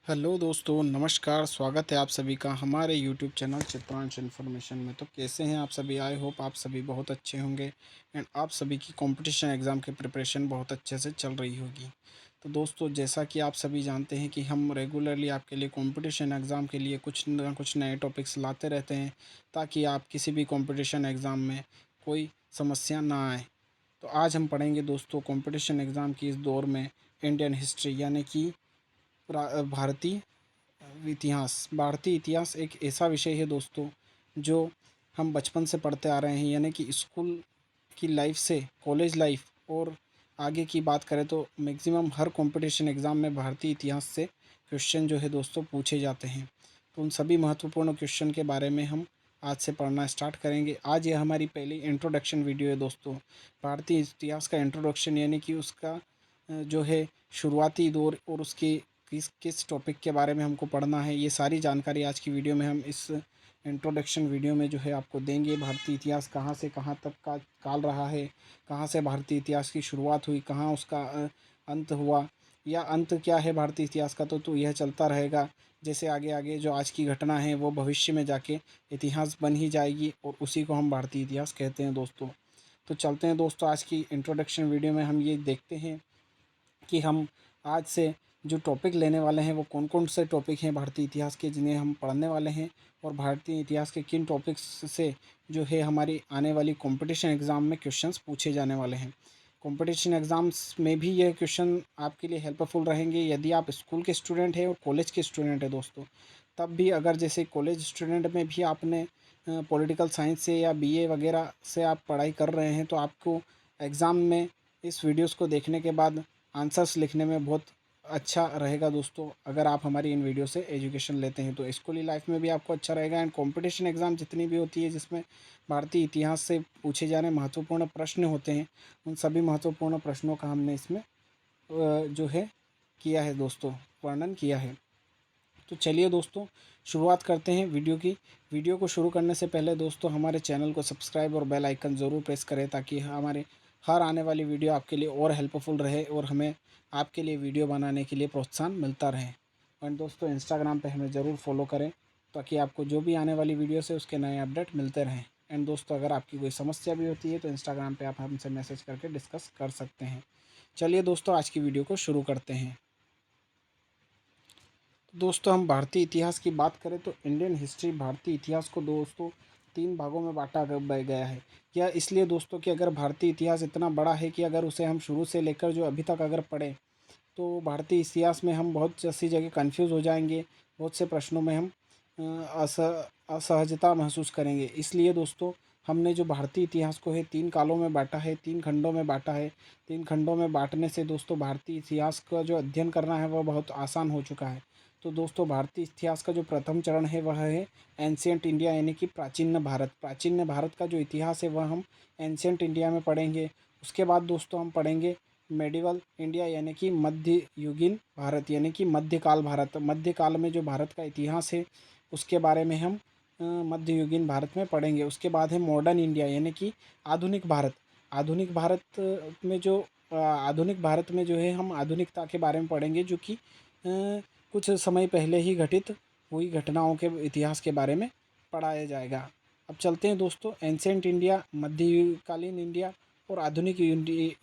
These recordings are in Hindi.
हेलो दोस्तों, नमस्कार। स्वागत है आप सभी का हमारे यूट्यूब चैनल चित्रांश इन्फॉर्मेशन में। तो कैसे हैं आप सभी? आई होप आप सभी बहुत अच्छे होंगे एंड आप सभी की कंपटीशन एग्ज़ाम की प्रिपरेशन बहुत अच्छे से चल रही होगी। तो दोस्तों, जैसा कि आप सभी जानते हैं कि हम रेगुलरली आपके लिए कंपटीशन एग्ज़ाम के लिए कुछ ना कुछ नए टॉपिक्स लाते रहते हैं, ताकि आप किसी भी कंपटीशन एग्ज़ाम में कोई समस्या ना आए। तो आज हम पढ़ेंगे दोस्तों कंपटीशन एग्ज़ाम की इस दौर में इंडियन हिस्ट्री, यानी कि भारतीय इतिहास एक ऐसा विषय है दोस्तों, जो हम बचपन से पढ़ते आ रहे हैं, यानी कि स्कूल की लाइफ से कॉलेज लाइफ और आगे की बात करें तो मैक्सिमम हर कंपटीशन एग्ज़ाम में भारतीय इतिहास से क्वेश्चन जो है दोस्तों पूछे जाते हैं। तो उन सभी महत्वपूर्ण क्वेश्चन के बारे में हम आज से पढ़ना स्टार्ट करेंगे। आज यह हमारी पहली इंट्रोडक्शन वीडियो है दोस्तों। भारतीय इतिहास का इंट्रोडक्शन, यानी कि उसका जो है शुरुआती दौर और उसकी किस किस टॉपिक के बारे में हमको पढ़ना है, ये सारी जानकारी आज की वीडियो में हम इस इंट्रोडक्शन वीडियो में जो है आपको देंगे। भारतीय इतिहास कहाँ से कहाँ तक का काल रहा है, कहाँ से भारतीय इतिहास की शुरुआत हुई, कहाँ उसका अंत हुआ, या अंत क्या है भारतीय इतिहास का। तो यह चलता रहेगा। जैसे आगे आगे जो आज की घटना है वो भविष्य में जाके इतिहास बन ही जाएगी, और उसी को हम भारतीय इतिहास कहते हैं दोस्तों। तो चलते हैं दोस्तों, आज की इंट्रोडक्शन वीडियो में हम ये देखते हैं कि हम आज से जो टॉपिक लेने वाले हैं वो कौन कौन से टॉपिक हैं भारतीय इतिहास के, जिन्हें हम पढ़ने वाले हैं, और भारतीय इतिहास के किन टॉपिक्स से जो है हमारी आने वाली कंपटीशन एग्ज़ाम में क्वेश्चंस पूछे जाने वाले हैं। कंपटीशन एग्ज़ाम्स में भी ये क्वेश्चन आपके लिए हेल्पफुल रहेंगे यदि आप स्कूल के स्टूडेंट हैं और कॉलेज के स्टूडेंट हैं दोस्तों। तब भी अगर जैसे कॉलेज स्टूडेंट में भी आपने पॉलिटिकल साइंस से या बीए वगैरह से आप पढ़ाई कर रहे हैं, तो आपको एग्ज़ाम में इस वीडियोस को देखने के बाद आंसर्स लिखने में बहुत अच्छा रहेगा दोस्तों। अगर आप हमारी इन वीडियो से एजुकेशन लेते हैं तो स्कूली लाइफ में भी आपको अच्छा रहेगा। एंड कंपटीशन एग्ज़ाम जितनी भी होती है जिसमें भारतीय इतिहास से पूछे जाने महत्वपूर्ण प्रश्न होते हैं, उन सभी महत्वपूर्ण प्रश्नों का हमने इसमें जो है किया है दोस्तों, वर्णन किया है। तो चलिए दोस्तों, शुरुआत करते हैं वीडियो की। वीडियो को शुरू करने से पहले दोस्तों हमारे चैनल को सब्सक्राइब और बेल आइकन ज़रूर प्रेस करें, ताकि हमारे हर आने वाली वीडियो आपके लिए और हेल्पफुल रहे और हमें आपके लिए वीडियो बनाने के लिए प्रोत्साहन मिलता रहे। और दोस्तों, इंस्टाग्राम पे हमें ज़रूर फॉलो करें, ताकि आपको जो भी आने वाली वीडियो से उसके नए अपडेट मिलते रहें। एंड दोस्तों, अगर आपकी कोई समस्या भी होती है तो इंस्टाग्राम पे आप हमसे मैसेज करके डिस्कस कर सकते हैं। चलिए दोस्तों, आज की वीडियो को शुरू करते हैं। दोस्तों, हम भारतीय इतिहास की बात करें तो इंडियन हिस्ट्री भारतीय इतिहास को दोस्तों 3 भागों में बाँटा गया है। यह इसलिए दोस्तों कि अगर भारतीय इतिहास इतना बड़ा है कि अगर उसे हम शुरू से लेकर जो अभी तक अगर पढ़ें, तो भारतीय इतिहास में हम बहुत सी जगह कन्फ्यूज़ हो जाएंगे। बहुत से प्रश्नों में हम असहजता महसूस करेंगे। इसलिए दोस्तों, हमने जो भारतीय इतिहास को है 3 कालों में बाँटा है, 3 खंडों में बाँटा है। 3 खंडों में बाँटने से दोस्तों भारतीय इतिहास का जो अध्ययन करना है वह बहुत आसान हो चुका है। तो दोस्तों, भारतीय इतिहास का जो प्रथम चरण है वह है एंशिएंट इंडिया, यानी कि प्राचीन भारत। प्राचीन भारत का जो इतिहास है वह हम एंशिएंट इंडिया में पढ़ेंगे। उसके बाद दोस्तों हम पढ़ेंगे मेडिवल इंडिया, यानी कि मध्ययुगीन भारत, यानी कि मध्यकाल भारत। मध्यकाल में जो भारत का इतिहास है उसके बारे में हम मध्ययुगीन भारत में पढ़ेंगे। उसके बाद है मॉडर्न इंडिया, यानी कि आधुनिक भारत। आधुनिक भारत आधुनिक भारत में जो है हम आधुनिकता के बारे में पढ़ेंगे, जो कि कुछ समय पहले ही घटित हुई घटनाओं के इतिहास के बारे में पढ़ाया जाएगा। अब चलते हैं दोस्तों, एंशिएंट इंडिया, मध्यकालीन इंडिया और आधुनिक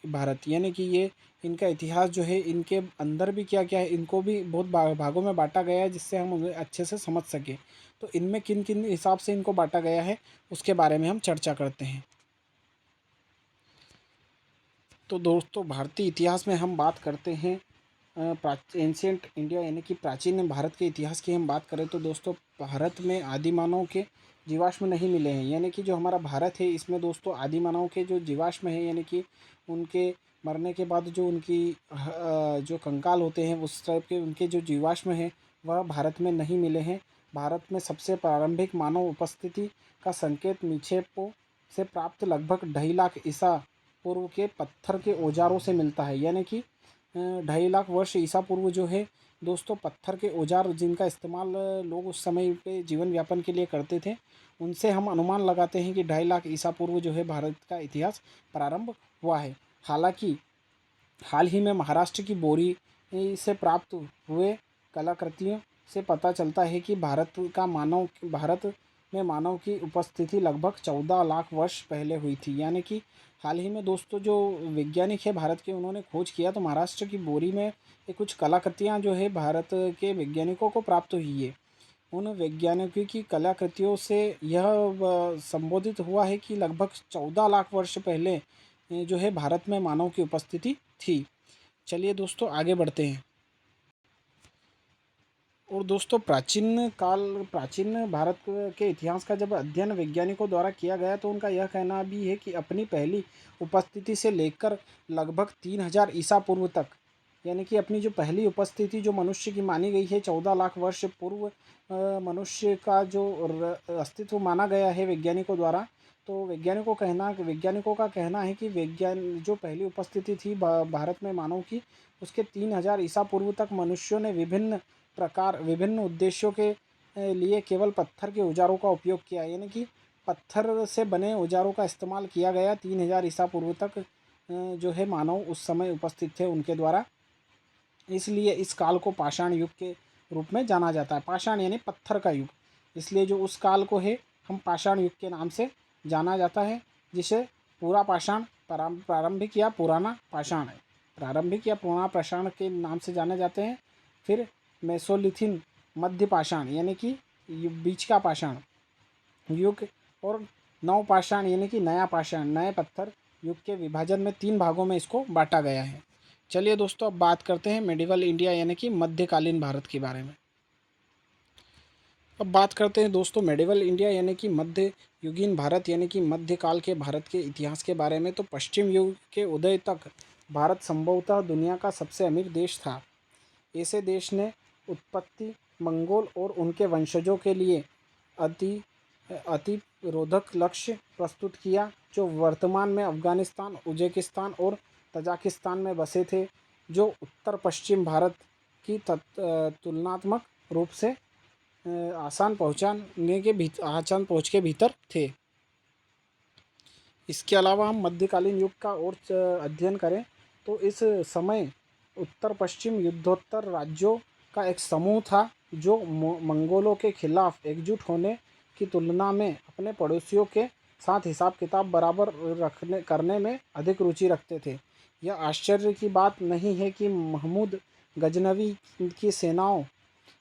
भारत, यानी कि ये इनका इतिहास जो है, इनके अंदर भी क्या क्या है, इनको भी बहुत भागों में बांटा गया है, जिससे हम उन्हें अच्छे से समझ सकें। तो इनमें किन किन हिसाब से इनको बांटा गया है उसके बारे में हम चर्चा करते हैं। तो दोस्तों, भारतीय इतिहास में हम बात करते हैं एंशिएंट इंडिया, यानी कि प्राचीन भारत के इतिहास की हम बात करें तो दोस्तों, भारत में आदिमानव के जीवाश्म नहीं मिले हैं। यानी कि जो हमारा भारत है इसमें दोस्तों आदिमानव के जो जीवाश्म है, यानी कि उनके मरने के बाद जो उनकी जो कंकाल होते हैं उस टाइप के उनके जो जीवाश्म हैं वह भारत में नहीं मिले हैं। भारत में सबसे प्रारंभिक मानव उपस्थिति का संकेत निक्षेपों से प्राप्त लगभग 2.5 लाख ईसा पूर्व के पत्थर के औजारों से मिलता है। यानी कि 2.5 लाख वर्ष ईसा पूर्व जो है दोस्तों, पत्थर के औजार जिनका इस्तेमाल लोग उस समय पे जीवन यापन के लिए करते थे, उनसे हम अनुमान लगाते हैं कि 2.5 लाख ईसा पूर्व जो है भारत का इतिहास प्रारंभ हुआ है। हालांकि हाल ही में महाराष्ट्र की बोरी से प्राप्त हुए कलाकृतियों से पता चलता है कि भारत में मानव की उपस्थिति लगभग 14 लाख वर्ष पहले हुई थी। यानी कि हाल ही में दोस्तों जो वैज्ञानिक है भारत के, उन्होंने खोज किया तो महाराष्ट्र की बोरी में ये कुछ कलाकृतियाँ जो है भारत के वैज्ञानिकों को प्राप्त हुई है। उन वैज्ञानिकों की कलाकृतियों से यह संबोधित हुआ है कि लगभग 14 लाख वर्ष पहले जो है भारत में मानव की उपस्थिति थी। चलिए दोस्तों आगे बढ़ते हैं। और दोस्तों प्राचीन भारत के इतिहास का जब अध्ययन वैज्ञानिकों द्वारा किया गया तो उनका यह कहना भी है कि अपनी पहली उपस्थिति से लेकर लगभग 3000 ईसा पूर्व तक, यानी कि अपनी जो पहली उपस्थिति जो मनुष्य की मानी गई है 14 लाख वर्ष पूर्व मनुष्य का जो अस्तित्व माना गया है वैज्ञानिकों द्वारा। तो वैज्ञानिकों का कहना है कि जो पहली उपस्थिति थी भारत में मानव की, उसके 3000 ईसा पूर्व तक मनुष्यों ने विभिन्न उद्देश्यों के लिए केवल पत्थर के औजारों का उपयोग किया। यानी कि पत्थर से बने औजारों का इस्तेमाल किया गया 3000 ईसा पूर्व तक जो है मानव उस समय उपस्थित थे उनके द्वारा। इसलिए इस काल को पाषाण युग के रूप में जाना जाता है। पाषाण यानी पत्थर का युग, इसलिए जो उस काल को है हम पाषाण युग के नाम से जाना जाता है, जिसे पूरा पाषाण प्रारंभिक या पुराना पाषाण के नाम से जाने जाते हैं। फिर मेसोलिथिन मध्य पाषाण यानी कि बीच का पाषाण युग, और नवपाषाण यानी कि नया पाषाण, नए पत्थर युग के विभाजन में 3 भागों में इसको बांटा गया है। चलिए दोस्तों अब बात करते हैं मेडिवल इंडिया यानी कि मध्यकालीन भारत के बारे में। अब बात करते हैं दोस्तों मेडिवल इंडिया यानी कि मध्य युगीन भारत यानी कि मध्यकाल के भारत के इतिहास के बारे में। तो पश्चिम युग के उदय तक भारत संभवतः दुनिया का सबसे अमीर देश था। ऐसे देश ने उत्पत्ति मंगोल और उनके वंशजों के लिए अतिरोधक लक्ष्य प्रस्तुत किया, जो वर्तमान में अफगानिस्तान, उज्बेकिस्तान और तजाकिस्तान में बसे थे, जो उत्तर पश्चिम भारत की तुलनात्मक रूप से आसान पहुँच के भीतर थे। इसके अलावा हम मध्यकालीन युग का और अध्ययन करें तो इस समय उत्तर पश्चिम युद्धोत्तर राज्यों का एक समूह था, जो मंगोलों के खिलाफ एकजुट होने की तुलना में अपने पड़ोसियों के साथ हिसाब किताब बराबर करने में अधिक रुचि रखते थे। यह आश्चर्य की बात नहीं है कि महमूद गजनवी की सेनाओं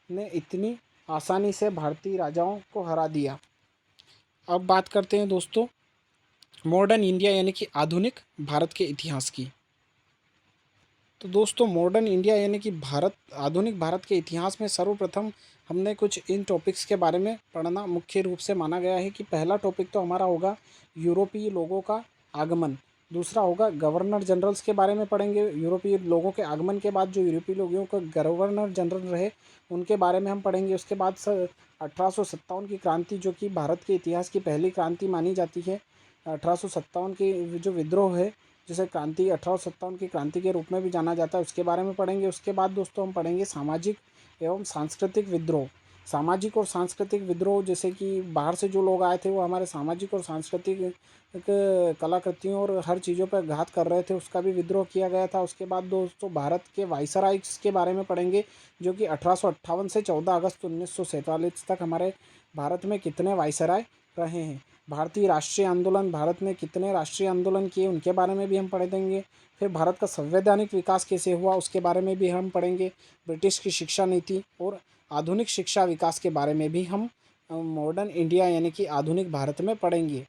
ने इतनी आसानी से भारतीय राजाओं को हरा दिया। अब बात करते हैं दोस्तों मॉडर्न इंडिया यानी कि आधुनिक भारत के इतिहास की। तो दोस्तों मॉडर्न इंडिया यानी कि आधुनिक भारत के इतिहास में सर्वप्रथम हमने कुछ इन टॉपिक्स के बारे में पढ़ना मुख्य रूप से माना गया है कि पहला टॉपिक तो हमारा होगा यूरोपीय लोगों का आगमन, दूसरा होगा गवर्नर जनरल्स के बारे में पढ़ेंगे। यूरोपीय लोगों के आगमन के बाद जो यूरोपीय लोगों का गवर्नर जनरल रहे उनके बारे में हम पढ़ेंगे। उसके बाद 1857 की क्रांति, जो कि भारत के इतिहास की पहली क्रांति मानी जाती है। 1857 की जो विद्रोह है, जिसे 1857 की क्रांति के रूप में भी जाना जाता है, उसके बारे में पढ़ेंगे। उसके बाद दोस्तों हम पढ़ेंगे सामाजिक एवं सांस्कृतिक विद्रोह। सामाजिक और सांस्कृतिक विद्रोह, जैसे कि बाहर से जो लोग आए थे वो हमारे सामाजिक और सांस्कृतिक कलाकृतियों और हर चीज़ों पर घात कर रहे थे, उसका भी विद्रोह किया गया था। उसके बाद दोस्तों भारत के वायसराय्स के बारे में पढ़ेंगे, जो कि 1858 से 14 अगस्त 1947 तक हमारे भारत में कितने वायसराय रहे हैं। भारतीय राष्ट्रीय आंदोलन, भारत ने कितने राष्ट्रीय आंदोलन किए उनके बारे में भी हम पढ़ देंगे। फिर भारत का संवैधानिक विकास कैसे हुआ उसके बारे में भी हम पढ़ेंगे। ब्रिटिश की शिक्षा नीति और आधुनिक शिक्षा विकास के बारे में भी हम मॉडर्न इंडिया यानी कि आधुनिक भारत में पढ़ेंगे।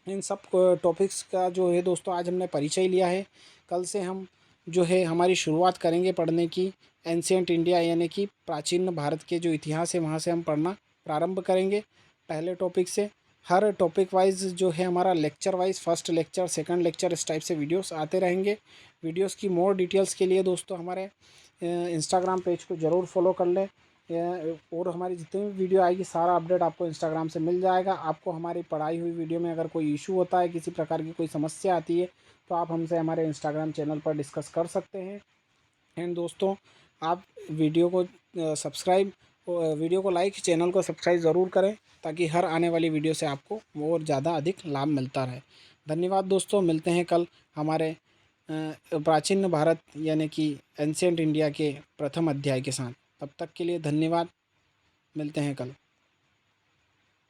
इन सब टॉपिक्स का जो है दोस्तों आज हमने परिचय लिया है। कल से हम जो है हमारी शुरुआत करेंगे पढ़ने की एंशिएंट इंडिया यानी कि प्राचीन भारत के जो इतिहास है वहाँ से हम पढ़ना प्रारंभ करेंगे पहले टॉपिक से। हर टॉपिक वाइज जो है हमारा lecture wise first lecture, second lecture, इस टाइप से वीडियोस आते रहेंगे। वीडियोस की मोर डिटेल्स के लिए दोस्तों हमारे इंस्टाग्राम पेज को ज़रूर फॉलो कर लें, और हमारी जितनी भी वीडियो आएगी सारा अपडेट आपको इंस्टाग्राम से मिल जाएगा। आपको हमारी पढ़ाई हुई वीडियो में अगर कोई इशू होता है, किसी प्रकार की कोई समस्या आती है, तो आप हमसे हमारे इंस्टाग्राम चैनल पर डिस्कस कर सकते हैं। एंड दोस्तों आप वीडियो को लाइक, चैनल को सब्सक्राइब ज़रूर करें, ताकि हर आने वाली वीडियो से आपको और ज़्यादा अधिक लाभ मिलता रहे। धन्यवाद दोस्तों, मिलते हैं कल हमारे प्राचीन भारत यानी कि एंशिएंट इंडिया के प्रथम अध्याय के साथ। तब तक के लिए धन्यवाद। मिलते हैं कल।